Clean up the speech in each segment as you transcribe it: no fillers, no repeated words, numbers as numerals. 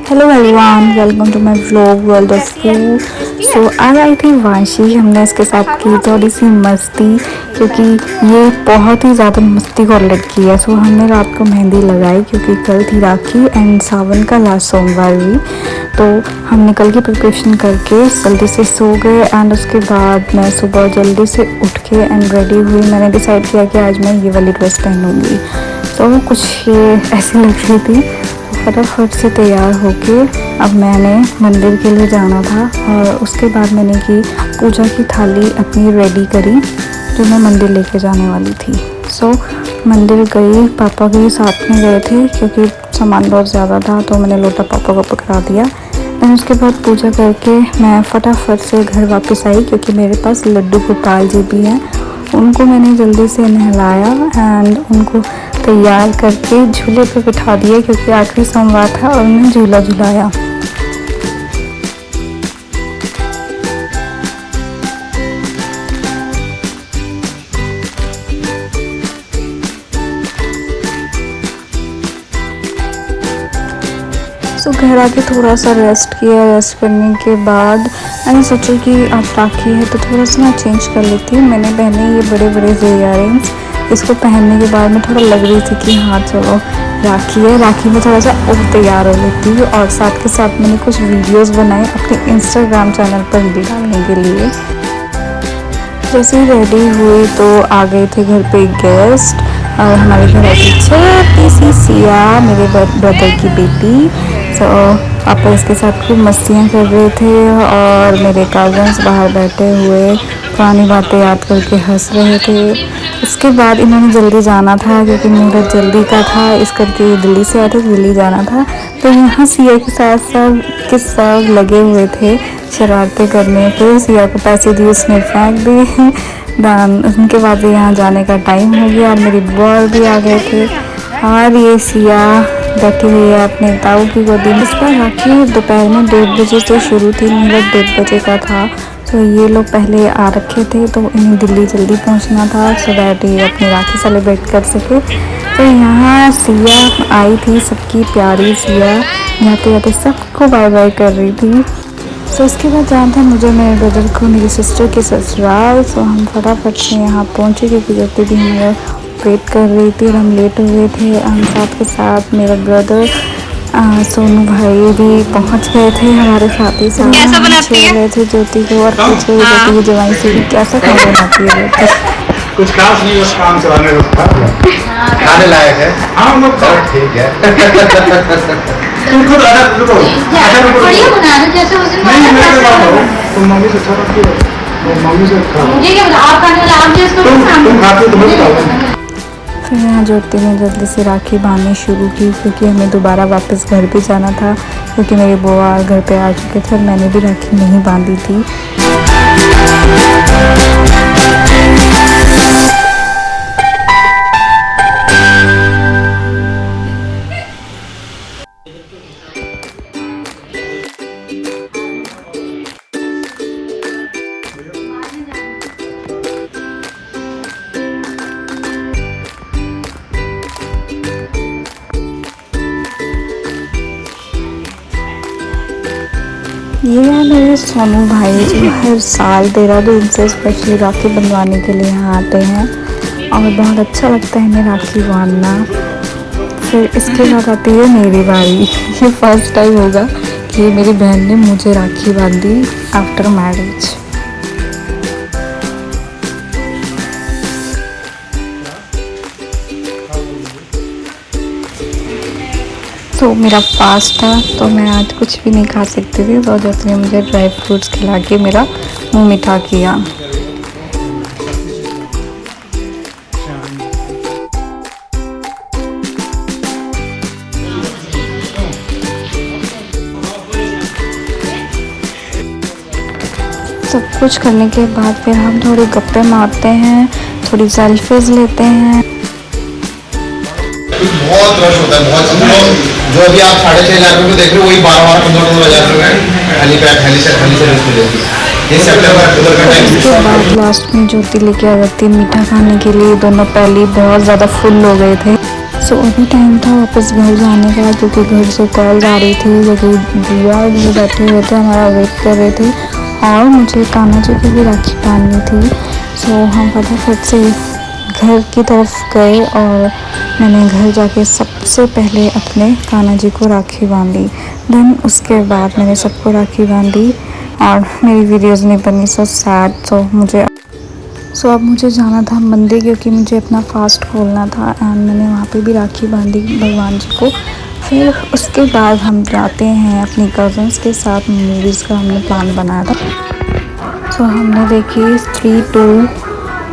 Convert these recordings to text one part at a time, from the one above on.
Hello everyone, welcome to my vlog world of food. So आज आई थी वाशी, हमने इसके साथ की थोड़ी सी मस्ती क्योंकि ये बहुत ही ज़्यादा मस्तीखोर लड़की है। सो हमने रात को मेहंदी लगाई क्योंकि कल थी राखी एंड सावन का लास्ट सोमवार भी। तो हमने कल की प्रिपरेशन करके जल्दी से सो गए एंड उसके बाद मैं सुबह जल्दी से उठ के एंड रेडी हुई। मैंने डिसाइड किया कि आज मैं ये वाली ड्रेस पहनूंगी। तो कुछ ये ऐसी लग रही थी, फटाफट से तैयार होके अब मैंने मंदिर के लिए जाना था और उसके बाद मैंने की पूजा की थाली अपनी रेडी करी जो मैं मंदिर लेके जाने वाली थी। सो मंदिर गई, पापा के साथ में गए थे क्योंकि सामान बहुत ज़्यादा था तो मैंने लोटा पापा को पकड़ा दिया। देन उसके बाद पूजा करके मैं फटाफट से घर वापस आई क्योंकि मेरे पास लड्डू गोपाल जी भी हैं। उनको मैंने जल्दी से नहलाया एंड उनको तैयार करके झूले पे बिठा दिया क्योंकि आखिरी सोमवार था और उन्हें झूला झुलाया। तो घर आके थोड़ा सा रेस्ट किया। रेस्ट करने के बाद मैंने सोचा कि अब राखी है तो थोड़ा सा ना चेंज कर लेती हूँ। मैंने पहने ये बड़े बड़े से इयररिंग्स। इसको पहनने के बाद मैं थोड़ा लग रही थी कि हाँ चलो राखी है, राखी में थोड़ा सा और तैयार हो लेती हूँ। और साथ के साथ मैंने कुछ वीडियोस बनाए अपने इंस्टाग्राम चैनल पर डालने के लिए। जैसे ही रेडी हुई तो आ गए थे घर पे गेस्ट और हमारे घर आई थी छोटी सी सिया, मेरे ब्रदर की बेटी। तो पापा इसके साथ खूब मस्तियाँ कर रहे थे और मेरे कज़न्स बाहर बैठे हुए पुरानी बातें याद करके हंस रहे थे। उसके बाद इन्होंने जल्दी जाना था क्योंकि मुहूर्त जल्दी का था, इस करके दिल्ली से आए थे, दिल्ली जाना था। तो यहाँ सिया के साथ सब लगे हुए थे शरारतें करने पे। सिया को पैसे दिए, उसने फेंक दिए। दान उनके बाद यहाँ जाने का टाइम हो गया और मेरी बुआ भी आ गए थे और ये सिया बैठी हुई है अपने ताऊ की गोदी में। इस पर राखी दोपहर में 1:30 बजे से शुरू थी, मुहूर्त 1:30 बजे का था। तो ये लोग पहले आ रखे थे तो इन्हें दिल्ली जल्दी पहुंचना था सो दैट ये अपनी राखी सेलिब्रेट कर सके। तो यहाँ सिया आई थी, सबकी प्यारी सिया जाते जाते सबको बाय बाय कर रही थी। सो इसके बाद जाना था मुझे मेरे ब्रदर को मेरी सिस्टर के ससुराल। सो हम फटाफट से यहाँ पहुँचे क्योंकि जब भी हमारा वेट कर रही थी और हम लेट हुए थे। हम साथ के साथ मेरा ब्रदर सोनू भाई भी पहुंच गए थे हमारे साथ ही साथ। छेड़ रहे थे ज्योति को और पूछ रहे ज्योति की जवाई से भी कैसा खाना बनाती है। कुछ खास नहीं, बस काम चलाने का खाने लायक है। हाँ हम लोग ठीक है। तुम खुद आधा रुको, बढ़िया बना रहे जैसे उस दिन नहीं मैं बताऊँ तुम मम्मी से अच्छा रखती हो, मम्मी से खा। मुझे क्या पता आप खाने वाला आप जिसको तुम खाते हो तुम्हें बताओ। फिर यहाँ ज्योति ने जल्दी से राखी बांधनी शुरू की क्योंकि हमें दोबारा वापस घर भी जाना था क्योंकि मेरे बुआ घर पे आ चुके थे और मैंने भी राखी नहीं बांधी थी। ये है मेरे सोनू भाई जो हर साल देहरादून से स्पेशली राखी बनवाने के लिए यहाँ आते हैं और बहुत अच्छा लगता है इन्हें राखी बांधना। फिर इसके बाद आती है मेरी बारी। ये फर्स्ट टाइम होगा कि मेरी बहन ने मुझे राखी बांधी आफ्टर मैरिज। तो मेरा फास्ट था तो मैं आज कुछ भी नहीं खा सकती थी तो ज्योति ने मुझे ड्राई फ्रूट्स खिला के मेरा मुंह मीठा किया। सब कुछ करने के बाद फिर हम थोड़े गप्पे मारते हैं, थोड़ी सेल्फीज लेते हैं। बहुत रश होता है, बहुत जो अभी आप 6,5 लाख रुपए देख रहे हो वही 12-15 रुपए खाली पैक खाली से मिलेगी। ये सितंबर अक्टूबर का टाइम। उसके बाद लास्ट में ज्योति लेके आ जाती है मीठा खाने के लिए। दोनों पहले बहुत ज़्यादा फुल हो गए थे। सो अभी टाइम था वापस घर जाने का, क्योंकि घर से कॉल आ रही थी, क्योंकि दिया भी बैठे हुए थे, हमारा वेट कर रहे थे और मुझे कान्हा जी की भी राखी बांधनी थी। सो हम फटाफट से घर की तरफ गए और मैंने घर जाके सबसे पहले अपने कान्हा जी को राखी बांधी। देन उसके बाद मैंने सबको राखी बांधी और मेरी वीडियोस नहीं बनी, सो सैड। सो अब मुझे जाना था मंदिर, क्योंकि मुझे अपना फास्ट खोलना था एंड मैंने वहाँ पे भी राखी बांधी भगवान जी को। फिर उसके बाद हम जाते हैं अपनी कज़न्स के साथ, मूवीज़ का हमने प्लान बनाया था। सो हमने देखी 3-2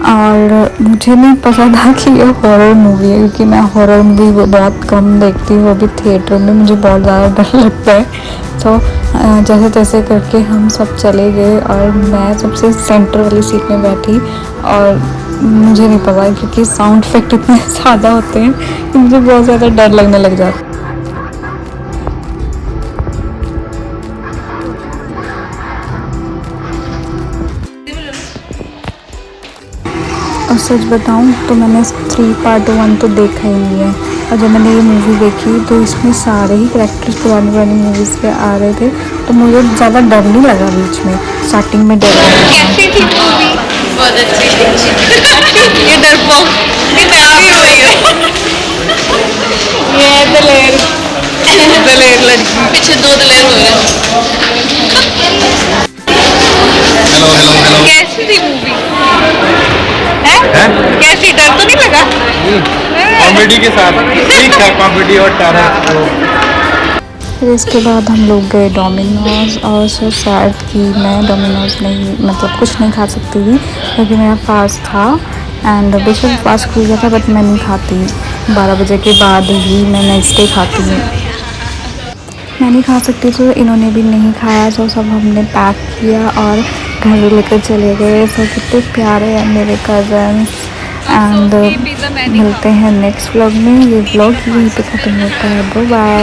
और मुझे नहीं पता था कि ये हॉरर मूवी है, क्योंकि मैं हॉरर मूवी बहुत कम देखती हूँ, वो भी थिएटर में मुझे बहुत ज़्यादा डर लगता है। तो जैसे तैसे करके हम सब चले गए और मैं सबसे सेंटर वाली सीट में बैठी और मुझे नहीं पता, क्योंकि साउंड इफेक्ट इतने ज़्यादा होते हैं कि मुझे बहुत ज़्यादा डर लगने लग जाता है। और सच बताऊं तो मैंने 3 पार्ट 1 तो देखा ही नहीं है, और जब मैंने ये मूवी देखी तो इसमें सारे ही करैक्टर्स पुरानी मूवीज़ के आ रहे थे, तो मुझे ज़्यादा डर नहीं लगा बीच में, स्टार्टिंग में डर लगा। कैसी थी मूवी? बहुत अच्छी थी। ये डरपोक ये डरती हुई है। ये दलेर दलेर लड़की, पीछे 2 दलेर हो रहे हैं। Hello hello hello. कैसी थी मूवी? कैसी, डर तो नहीं लगा? कॉमेडी के साथ ठीक था, कॉमेडी और टेरर। फिर इसके बाद हम लोग गए डोमिनोज, और सो सैड कि मैं डोमिनोज नहीं, मतलब कुछ नहीं खा सकती थी, क्योंकि मेरा फास्ट था एंड बेशक फास्ट खुल गया था, बट मैं नहीं खाती। 12 बजे के बाद ही मैं नेक्स्ट डे खाती हूँ। मैं नहीं खा सकती, तो इन्होंने भी नहीं खाया। सो सब हमने पैक किया और घर लेकर चले गए। सो कितने प्यारे हैं मेरे कज़न्स। एंड मिलते हैं नेक्स्ट व्लॉग में। ये व्लॉग यहीं पे ख़त्म होता है। Bye bye.